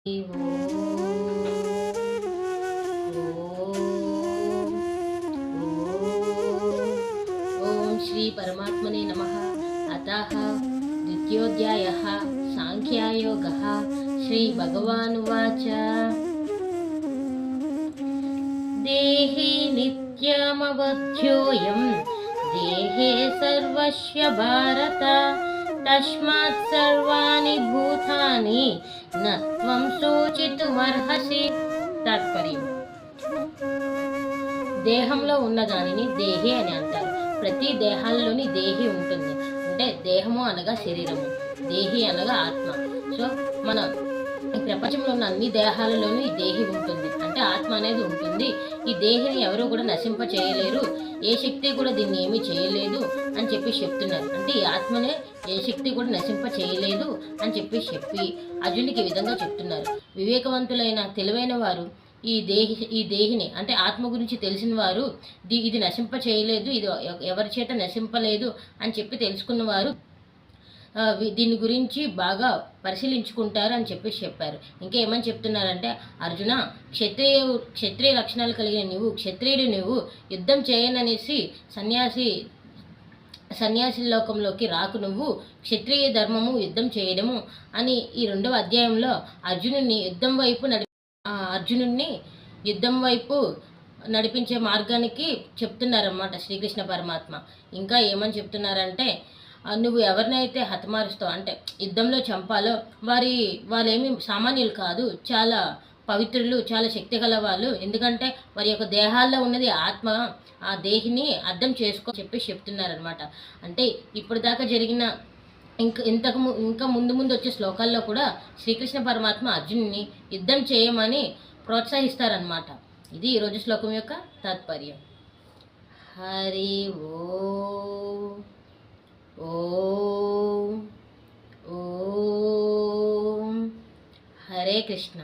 ఓం శ్రీ పరమాత్మనే నమః. అతః ద్వితీయోధ్యాయః సాంఖ్యయోగః. శ్రీ భగవానువాచ దేహి నిత్యమవధ్యోయం దేహే సర్వస్య భారత తస్మాత్ సర్వాణి భూతాని నత్వం సూచితుమర్హసి. తాత్పర్యం: దేహంలో ఉన్న దానిని దేహి అని అంటారు. ప్రతి దేహాల్లోని దేహి ఉంటుంది. అంటే దేహము అనగా శరీరము, దేహి అనగా ఆత్మ. సో మన ఈ ప్రపంచంలో ఉన్న అన్ని దేహాలలోనూ ఈ దేహి ఉంటుంది, అంటే ఆత్మ అనేది ఉంటుంది. ఈ దేహిని ఎవరు కూడా నశింప చేయలేరు, ఏ శక్తి కూడా దీన్ని ఏమీ చేయలేదు అని చెప్పి చెప్తున్నారు. అంటే ఈ ఆత్మనే ఏ శక్తి కూడా నశింప చేయలేదు అని చెప్పి అర్జునుడికి ఈ విధంగా చెప్తున్నారు. వివేకవంతులైన తెలివైన వారు ఈ దేహిని అంటే ఆత్మ గురించి తెలిసిన వారు ఇది నశింప చేయలేదు, ఇది ఎవరి చేత నశింపలేదు అని చెప్పి తెలుసుకున్నవారు దీని గురించి బాగా పరిశీలించుకుంటారు అని చెప్పారు. ఇంకా ఏమని చెప్తున్నారంటే, అర్జున, క్షత్రియ లక్షణాలు కలిగిన క్షత్రియుడు నువ్వు యుద్ధం చేయననేసి సన్యాసి లోకంలోకి రాకు. నువ్వు క్షత్రియ ధర్మము యుద్ధం చేయడము అని ఈ 2వ అధ్యాయంలో అర్జునుడిని యుద్ధం వైపు నడిపించే మార్గానికి చెప్తున్నారన్నమాట శ్రీకృష్ణ పరమాత్మ. ఇంకా ఏమని చెప్తున్నారంటే, నువ్వు ఎవరినైతే హతమారుస్తావు అంటే యుద్ధంలో చంపాలో వాళ్ళేమి సామాన్యులు కాదు, చాలా పవిత్రులు, చాలా శక్తి గల వాళ్ళు. ఎందుకంటే వారి యొక్క దేహాల్లో ఉన్నది ఆత్మ, ఆ దేహిని అర్థం చెప్తున్నారనమాట. అంటే ఇప్పుడు దాకా జరిగిన ఇంకా ముందు వచ్చే శ్లోకాల్లో కూడా శ్రీకృష్ణ పరమాత్మ అర్జునుని యుద్ధం చేయమని ప్రోత్సహిస్తారనమాట. ఇది ఈరోజు శ్లోకం యొక్క తాత్పర్యం. హరి ఓం హరే కృష్ణ.